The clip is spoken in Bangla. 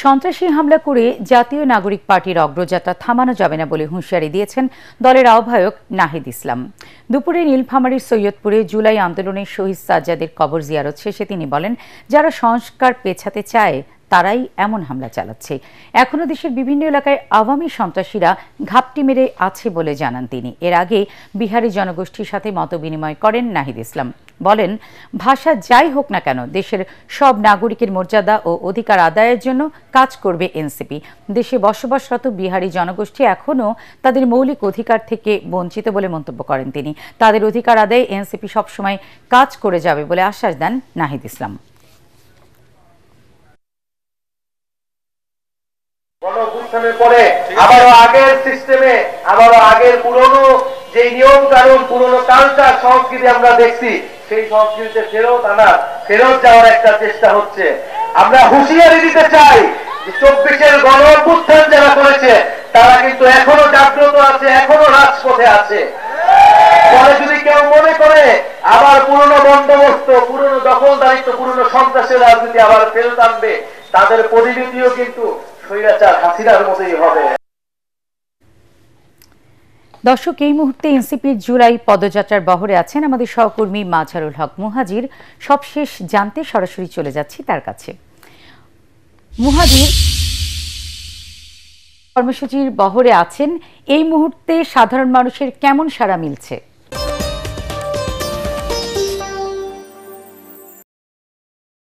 সন্ত্রাসী হামলা করে জাতীয় নাগরিক পার্টির অগ্রযাত্রা থামানো যাবে না বলে হুঁশিয়ারি দিয়েছেন দলের আহ্বায়ক নাহিদ ইসলাম। দুপুরে নীলফামারীর সৈয়দপুরে জুলাই আন্দোলনের শহীদ সাজ্জাদের কবর জিয়ারত শেষে তিনি বলেন, যারা সংস্কার পেছাতে চায় তারাই এমন হামলা চালাচ্ছে। এখনো দেশের বিভিন্ন এলাকায় আওয়ামী সন্ত্রাসীরা ঘাপটি মেরে আছে বলে জানান তিনি। এর আগে বিহারি জনগোষ্ঠীর সাথে মতবিনিময় করেন নাহিদ ইসলাম। বলেন, ভাষা যাই হোক না কেন দেশের সব নাগরিকের মর্যাদা ও অধিকার আদায়ের জন্য কাজ করবে এনসিপি। দেশে বসবাসরত বিহারি জনগোষ্ঠী এখনও তাদের মৌলিক অধিকার থেকে বঞ্চিত বলে মন্তব্য করেন তিনি। তাদের অধিকার আদায়ে এনসিপি সবসময় কাজ করে যাবে বলে আশ্বাস দেন নাহিদ ইসলাম। গণঅভ্যুত্থানের পরে আবারও আগের সিস্টেমে, আবারও আগের পুরনো যে নিয়ম কানুন, পুরনো কালচার সংস্কৃতি আমরা দেখছি, সেই সংস্কৃতিতে ফেরত যাওয়ার একটা চেষ্টা হচ্ছে। আমরা হুঁশিয়ারি দিতে চাই যে 24-এর গণঅভ্যুত্থান যারা করেছে তারা কিন্তু এখনো জাগ্রত আছে, এখনো রাজপথে আছে। পরে যদি কেউ মনে করে আবার পুরনো বন্দোবস্ত, পুরনো দখলদারিত্ব, পুরনো সন্ত্রাসের রাজনীতি আবার ফেরত আনবে, তাদের পরিণতিও কিন্তু স্বৈরাচার হাসিনার মতোই হবে। দর্শক, এই মুহূর্তে এনসিপির জুলাই পদযাত্রার বহরে আছেন আমাদের সহকর্মী মাজহারুল হক মুহাজির। সবশেষ জানতে সরাসরি চলে যাচ্ছি তার কাছে। মুহাজির, কর্মসূচির বহরে আছেন, এই মুহূর্তে সাধারণ মানুষের কেমন সাড়া মিলছে?